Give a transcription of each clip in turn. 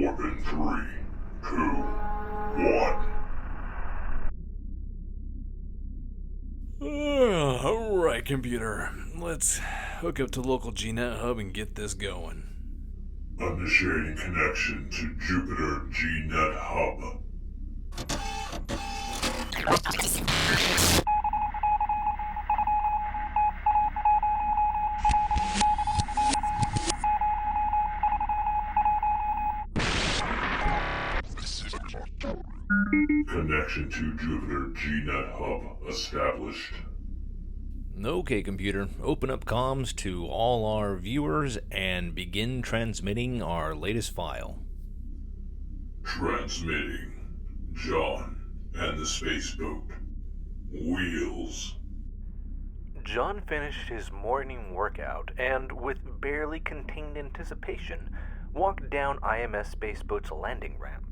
in 3, 2, 1. Alright, computer. Let's hook up to local GNet hub and get this going. Initiating connection to Jupiter GNet Hub. Connection to Jupiter GNet Hub established. Okay, computer. Open up comms to all our viewers and begin transmitting our latest file. Transmitting. John and the spaceboat. Wheels. John finished his morning workout and, with barely contained anticipation, walked down IMS Spaceboat's landing ramp.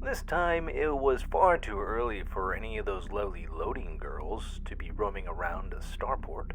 This time, it was far too early for any of those lovely loading girls to be roaming around the starport.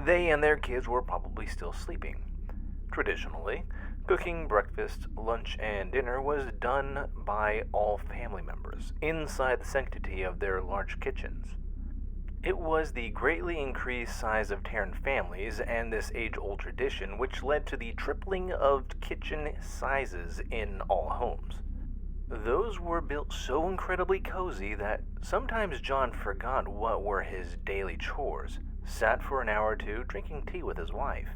They and their kids were probably still sleeping. Traditionally, cooking breakfast, lunch, and dinner was done by all family members inside the sanctity of their large kitchens. It was the greatly increased size of Terran families and this age-old tradition which led to the tripling of kitchen sizes in all homes. Those were built so incredibly cozy that sometimes John forgot what were his daily chores, sat for an hour or two drinking tea with his wife.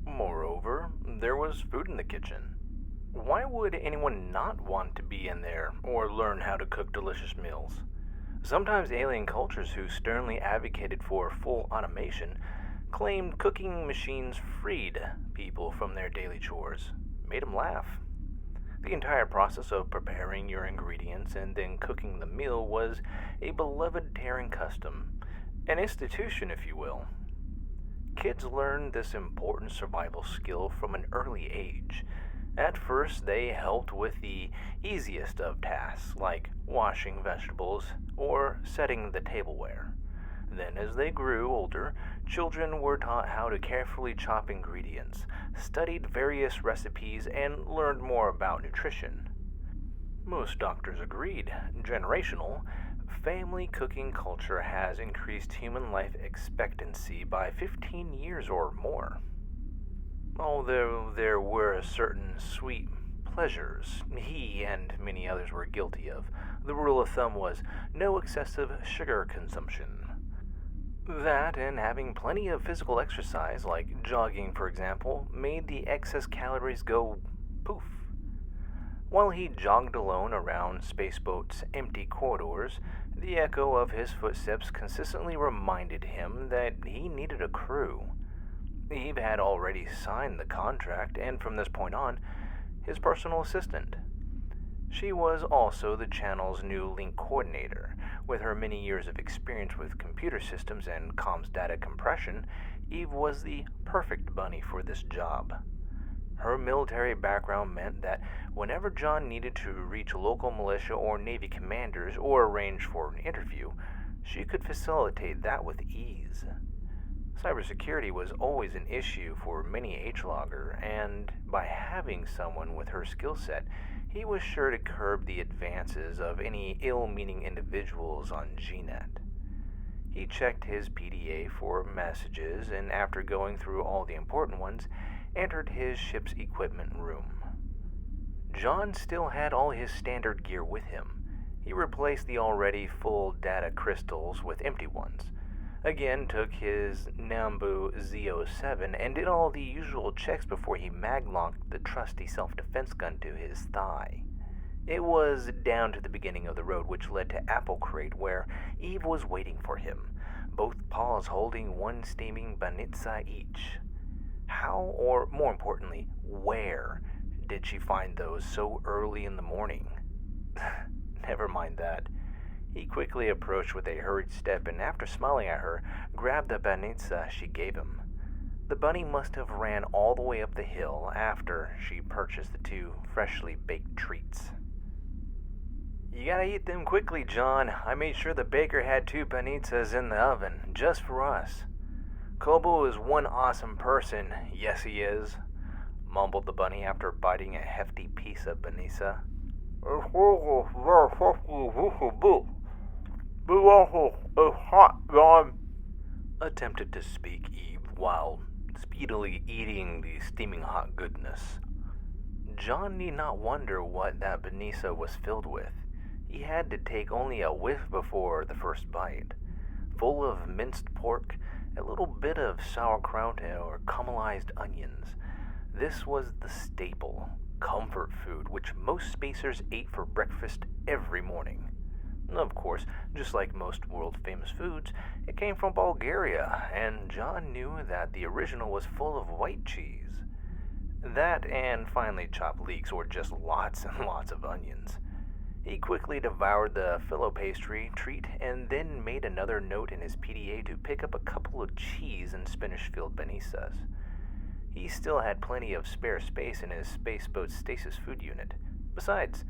Moreover, there was food in the kitchen. Why would anyone not want to be in there or learn how to cook delicious meals? Sometimes alien cultures who sternly advocated for full automation claimed cooking machines freed people from their daily chores, made them laugh. The entire process of preparing your ingredients and then cooking the meal was a beloved Terran custom, an institution, if you will. Kids learned this important survival skill from an early age. At first, they helped with the easiest of tasks, like washing vegetables or setting the tableware. Then, as they grew older, children were taught how to carefully chop ingredients, studied various recipes, and learned more about nutrition. Most doctors agreed, generational, family cooking culture has increased human life expectancy by 15 years or more. Although there were certain sweet pleasures he and many others were guilty of, the rule of thumb was no excessive sugar consumption. That and having plenty of physical exercise, like jogging for example, made the excess calories go poof. While he jogged alone around Spaceboat's empty corridors, the echo of his footsteps consistently reminded him that he needed a crew. Eve had already signed the contract, and from this point on, his personal assistant. She was also the channel's new link coordinator. With her many years of experience with computer systems and comms data compression, Eve was the perfect bunny for this job. Her military background meant that whenever John needed to reach local militia or Navy commanders or arrange for an interview, she could facilitate that with ease. Cybersecurity was always an issue for many H-Logger, and by having someone with her skill set, he was sure to curb the advances of any ill-meaning individuals on GNet. He checked his PDA for messages, and after going through all the important ones, entered his ship's equipment room. John still had all his standard gear with him. He replaced the already full data crystals with empty ones. Again, took his Nambu Z07 and did all the usual checks before he maglocked the trusty self-defense gun to his thigh. It was down to the beginning of the road, which led to Apple Crate, where Eve was waiting for him, both paws holding one steaming banitsa each. How, or more importantly, where, did she find those so early in the morning? Never mind that. He quickly approached with a hurried step and, after smiling at her, grabbed the banitsa she gave him. The bunny must have ran all the way up the hill after she purchased the two freshly baked treats. "You gotta eat them quickly, John. I made sure the baker had 2 banitsas in the oven, just for us. Kobo is one awesome person, yes he is. mumbled the bunny after biting a hefty piece of Benisa. Attempted to speak Eve while speedily eating the steaming hot goodness. John need not wonder what that Benisa was filled with. He had to take only a whiff before the first bite. Full of minced pork, a little bit of sauerkraut or caramelized onions. This was the staple, comfort food which most spacers ate for breakfast every morning. Of course, just like most world-famous foods, it came from Bulgaria, and John knew that the original was full of white cheese. That and finely chopped leeks, or just lots and lots of onions. He quickly devoured the filo pastry treat and then made another note in his PDA to pick up a couple of cheese and spinach-filled benisas. He still had plenty of spare space in his spaceboat stasis food unit. Besides,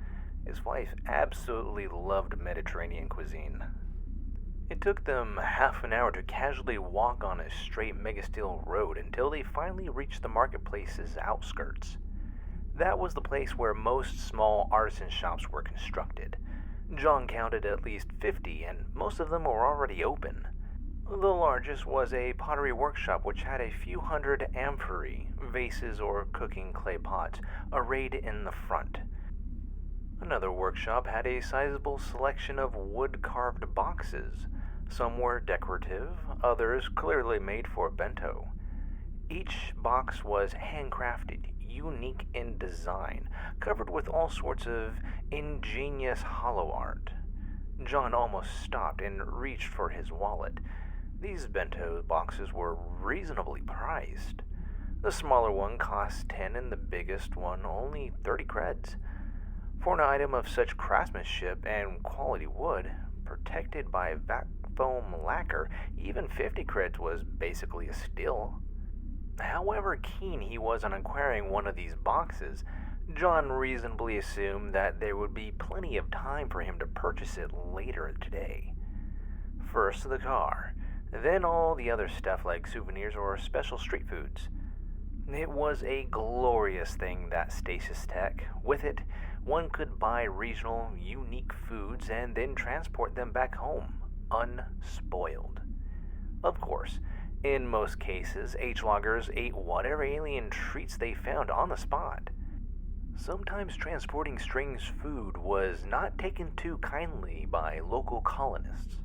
his wife absolutely loved Mediterranean cuisine. It took them half an hour to casually walk on a straight megasteel road until they finally reached the marketplace's outskirts. That was the place where most small artisan shops were constructed. John counted at least 50, and most of them were already open. The largest was a pottery workshop which had a few hundred amphorae, vases or cooking clay pots, arrayed in the front. Another workshop had a sizable selection of wood-carved boxes. Some were decorative, others clearly made for bento. Each box was handcrafted, unique in design, covered with all sorts of ingenious hollow art. John almost stopped and reached for his wallet. These bento boxes were reasonably priced. The smaller one cost 10 and the biggest one only 30 creds. For an item of such craftsmanship and quality wood, protected by vac foam lacquer, even 50 creds was basically a steal. However keen he was on acquiring one of these boxes, John reasonably assumed that there would be plenty of time for him to purchase it later today. First the car, then all the other stuff like souvenirs or special street foods. It was a glorious thing, that stasis tech. With it, one could buy regional, unique foods and then transport them back home, unspoiled. Of course, in most cases, H-loggers ate whatever alien treats they found on the spot. Sometimes transporting strange food was not taken too kindly by local colonists.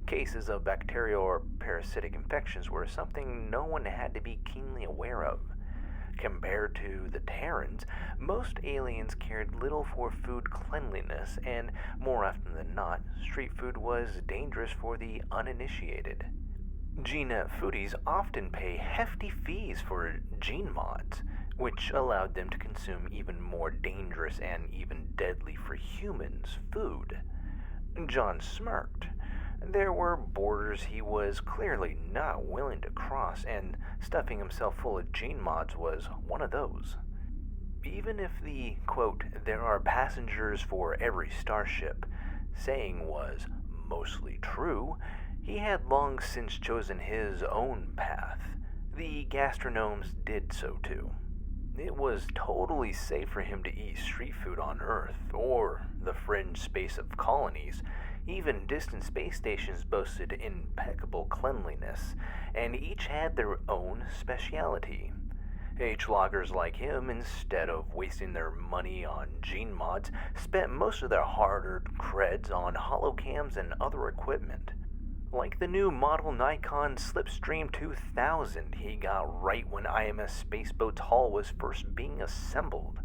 Cases of bacterial or parasitic infections were something no one had to be keenly aware of. Compared to the Terrans, most aliens cared little for food cleanliness, and more often than not, street food was dangerous for the uninitiated. GeneNet foodies often pay hefty fees for gene mods, which allowed them to consume even more dangerous and even deadly for humans food. John smirked. There were borders he was clearly not willing to cross, and stuffing himself full of gene mods was one of those. Even if the, quote, "there are passengers for every starship" saying was mostly true, he had long since chosen his own path. The gastronomes did so too. It was totally safe for him to eat street food on Earth, or the fringe space of colonies. Even distant space stations boasted impeccable cleanliness, and each had their own speciality. H-loggers like him, instead of wasting their money on gene mods, spent most of their hard-earned creds on holocams and other equipment. Like the new model Nikon Slipstream 2000 he got right when IMS Spaceboat's hull was first being assembled.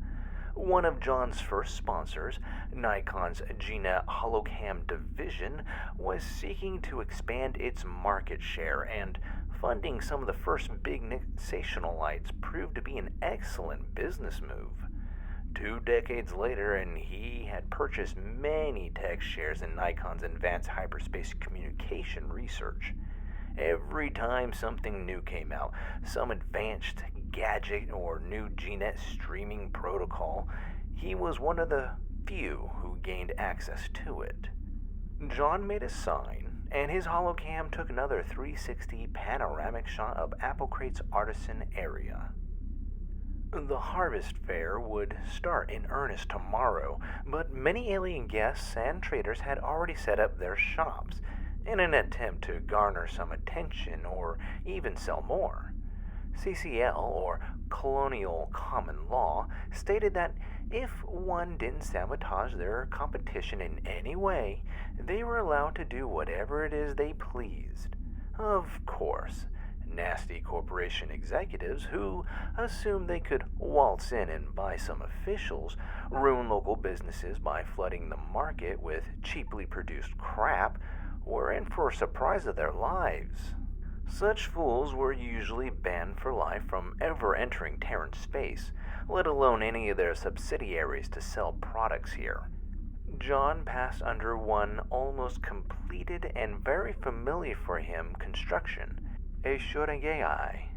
One of John's first sponsors, Nikon's GeneNet Holocam division, was seeking to expand its market share, and funding some of the first big sensational lights proved to be an excellent business move. 2 decades later, and he had purchased many tech shares in Nikon's advanced hyperspace communication research. Every time something new came out, some advanced gadget or new GeneNet streaming protocol, he was one of the few who gained access to it. John made a sign, and his holocam took another 360 panoramic shot of Apple Crate's artisan area. The harvest fair would start in earnest tomorrow, but many alien guests and traders had already set up their shops in an attempt to garner some attention or even sell more. CCL, or Colonial Common Law, stated that if one didn't sabotage their competition in any way, they were allowed to do whatever it is they pleased. Of course, nasty corporation executives who assumed they could waltz in and buy some officials, ruin local businesses by flooding the market with cheaply produced crap, were in for a surprise of their lives. Such fools were usually banned for life from ever entering Terran space, let alone any of their subsidiaries to sell products here. John passed under one almost completed and very familiar for him construction, a shoregai.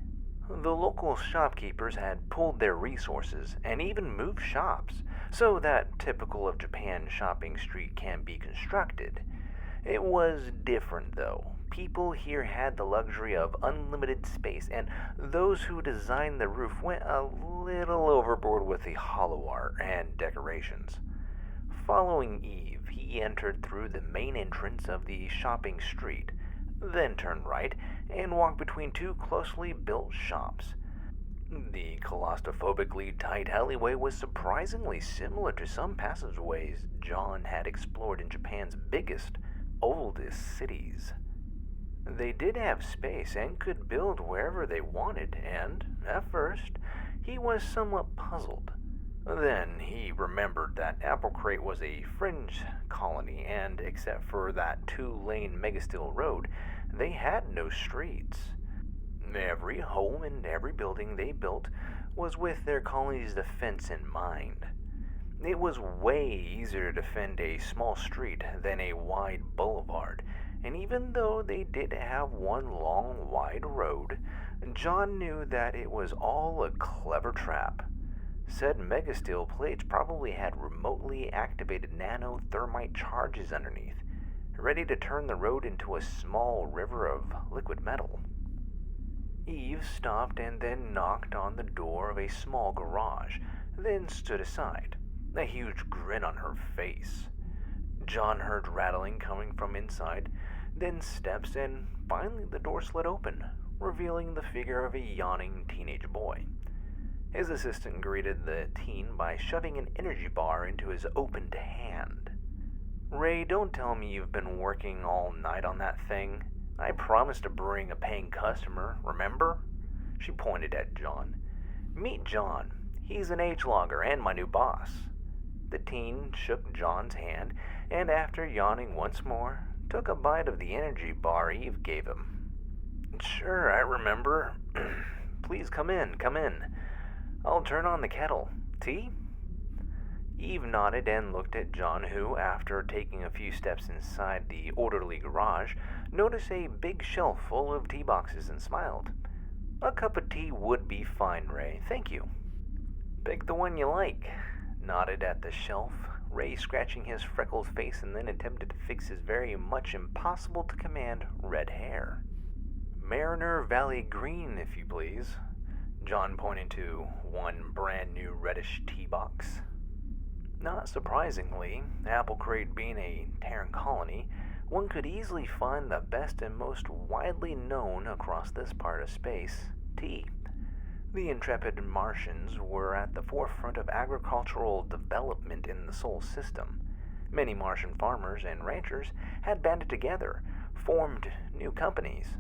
The local shopkeepers had pooled their resources and even moved shops, so that typical of Japan shopping street can be constructed. It was different though. People here had the luxury of unlimited space, and those who designed the roof went a little overboard with the hollow art and decorations. Following Eve, he entered through the main entrance of the shopping street, then turned right and walked between two closely built shops. The claustrophobically tight alleyway was surprisingly similar to some passageways John had explored in Japan's biggest, oldest cities. They did have space and could build wherever they wanted, and, at first, he was somewhat puzzled. Then he remembered that Apple Crate was a fringe colony, and except for that two-lane megasteel road, they had no streets. Every home and every building they built was with their colony's defense in mind. It was way easier to defend a small street than a wide boulevard, and even though they did have one long, wide road, John knew that it was all a clever trap. Said megasteel plates probably had remotely activated nanothermite charges underneath, ready to turn the road into a small river of liquid metal. Eve stopped and then knocked on the door of a small garage, then stood aside, a huge grin on her face. John heard rattling coming from inside, then steps, and finally the door slid open, revealing the figure of a yawning teenage boy. His assistant greeted the teen by shoving an energy bar into his opened hand. "Ray, don't tell me you've been working all night on that thing. I promised to bring a paying customer, remember?" She pointed at John. "Meet John. He's an age logger and my new boss." The teen shook John's hand, and after yawning once more, took a bite of the energy bar Eve gave him. "Sure, I remember. Please come in, come in. I'll turn on the kettle. Tea?" Eve nodded and looked at John, who, after taking a few steps inside the orderly garage, noticed a big shelf full of tea boxes and smiled. "A cup of tea would be fine, Ray. Thank you." "Pick the one you like," nodded at the shelf, Ray scratching his freckled face and then attempted to fix his very much impossible to command red hair. "Mariner Valley Green, if you please." John pointed to one brand new reddish tea box. Not surprisingly, Apple Crate being a Terran colony, one could easily find the best and most widely known across this part of space, tea. The intrepid Martians were at the forefront of agricultural development in the Sol system. Many Martian farmers and ranchers had banded together, formed new companies.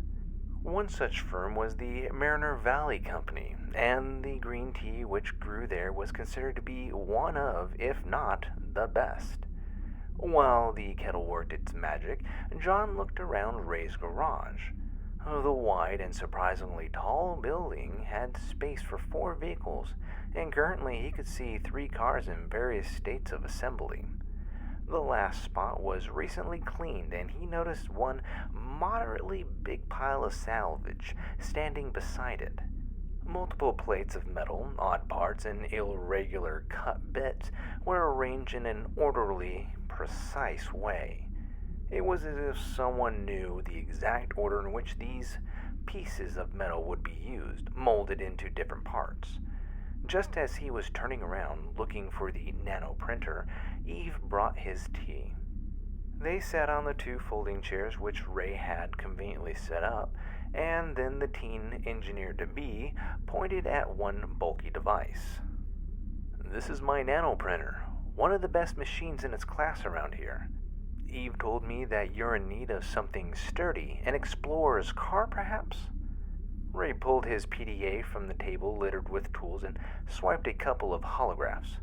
One such firm was the Mariner Valley Company, and the green tea which grew there was considered to be one of, if not, the best. While the kettle worked its magic, John looked around Ray's garage. The wide and surprisingly tall building had space for 4 vehicles, and currently he could see 3 cars in various states of assembly. The last spot was recently cleaned, and he noticed one moderately big pile of salvage standing beside it. Multiple plates of metal, odd parts, and irregular cut bits were arranged in an orderly, precise way. It was as if someone knew the exact order in which these pieces of metal would be used, molded into different parts. Just as he was turning around looking for the nano printer, Eve brought his tea. They sat on the 2 folding chairs which Ray had conveniently set up, and then the teen engineer-to-be pointed at one bulky device. "This is my nano printer, one of the best machines in its class around here. Eve told me that you're in need of something sturdy, an explorer's car, perhaps?" Ray pulled his PDA from the table littered with tools and swiped a couple of holographs.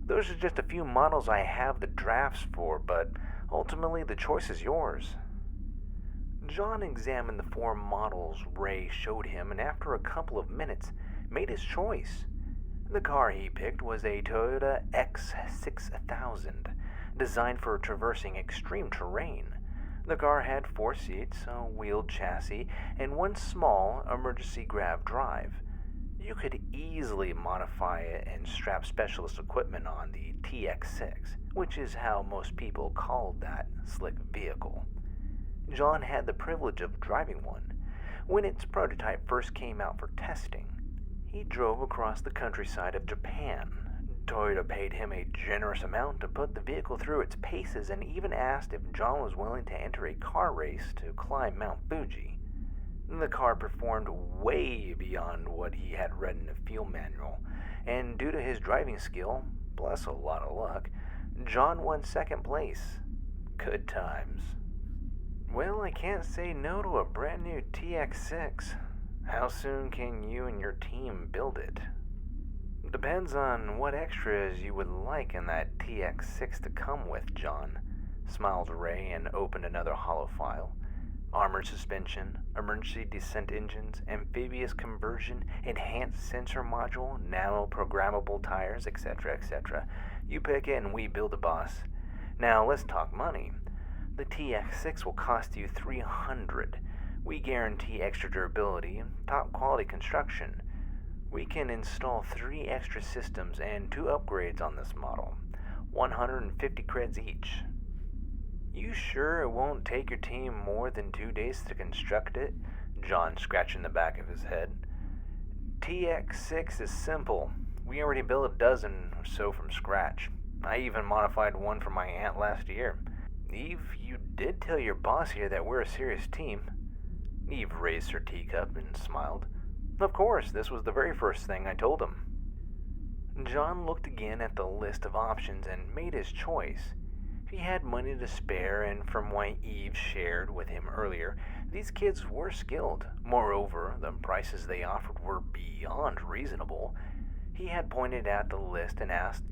"Those are just a few models I have the drafts for, but ultimately the choice is yours." John examined the 4 models Ray showed him, and after a couple of minutes made his choice. The car he picked was a Toyota X6000, designed for traversing extreme terrain. The car had 4 seats, a wheeled chassis, and one small emergency grab drive. You could easily modify it and strap specialist equipment on the TX6, which is how most people called that slick vehicle. John had the privilege of driving one when its prototype first came out for testing. He drove across the countryside of Japan. Toyota paid him a generous amount to put the vehicle through its paces and even asked if John was willing to enter a car race to climb Mount Fuji. The car performed way beyond what he had read in the fuel manual, and due to his driving skill, plus a lot of luck, John won 2nd place. Good times. "Well, I can't say no to a brand new TX6. How soon can you and your team build it?" "Depends on what extras you would like in that TX6 to come with, John," smiled Ray and opened another holo file. "Armored suspension, emergency descent engines, amphibious conversion, enhanced sensor module, nano-programmable tires, etc., etc. You pick it and we build it, boss. Now let's talk money. The TX6 will cost you $300. We guarantee extra durability and top-quality construction. We can install 3 extra systems and 2 upgrades on this model, 150 creds each." "You sure it won't take your team more than 2 days to construct it?" John scratching the back of his head. "TX6 is simple. We already built a dozen or so from scratch. I even modified one for my aunt last year. Eve, you did tell your boss here that we're a serious team." Eve raised her teacup and smiled. "Of course, this was the very first thing I told him." John looked again at the list of options and made his choice. He had money to spare, and from what Eve shared with him earlier, these kids were skilled. Moreover, the prices they offered were beyond reasonable. He had pointed at the list and asked,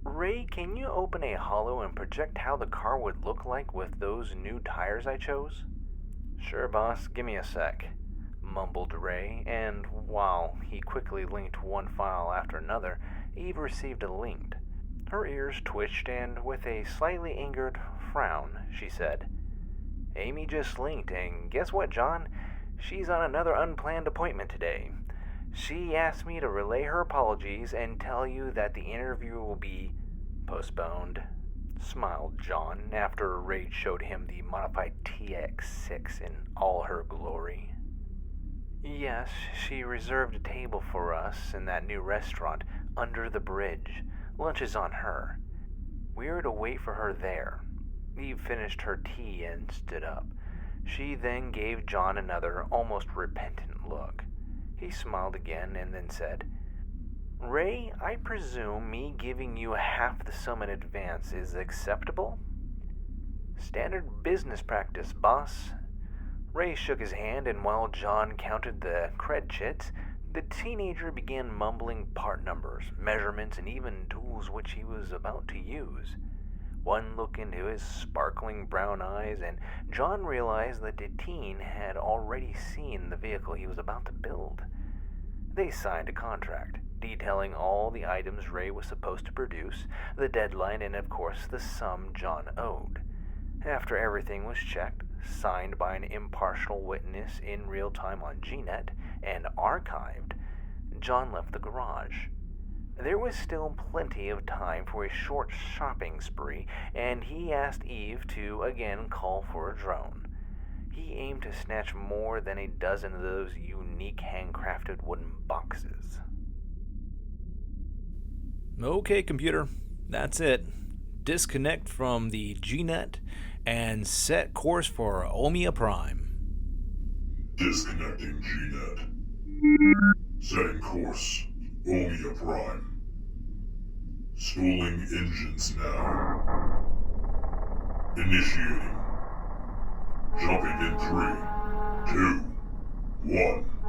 "Ray, can you open a holo and project how the car would look like with those new tires I chose?" "Sure, boss. Give me a sec," mumbled Ray, and while he quickly linked one file after another, Eve received a link. Her ears twitched, and with a slightly angered frown, she said, "Amy just linked, and guess what, John? She's on another unplanned appointment today. She asked me to relay her apologies and tell you that the interview will be postponed," smiled John after Ray showed him the modified TX6 in all her glory. "Yes, she reserved a table for us in that new restaurant under the bridge. Lunch is on her. We are to wait for her there." Eve finished her tea and stood up. She then gave John another, almost repentant look. He smiled again and then said, "Ray, I presume me giving you half the sum in advance is acceptable?" "Standard business practice, boss." Ray shook his hand, and while John counted the cred chits, the teenager began mumbling part numbers, measurements, and even tools which he was about to use. One look into his sparkling brown eyes, and John realized that the teen had already seen the vehicle he was about to build. They signed a contract, detailing all the items Ray was supposed to produce, the deadline, and of course the sum John owed. After everything was checked, signed by an impartial witness in real time on GNet, and archived, John left the garage. There was still plenty of time for a short shopping spree, and he asked Eve to again call for a drone. He aimed to snatch more than a dozen of those unique handcrafted wooden boxes. Okay, computer, that's it. Disconnect from the GNet and set course for Omnia Prime. Disconnecting GNet. Setting course. Omnia Prime. Spooling engines now. Initiating. Jumping in 3, 2, 1.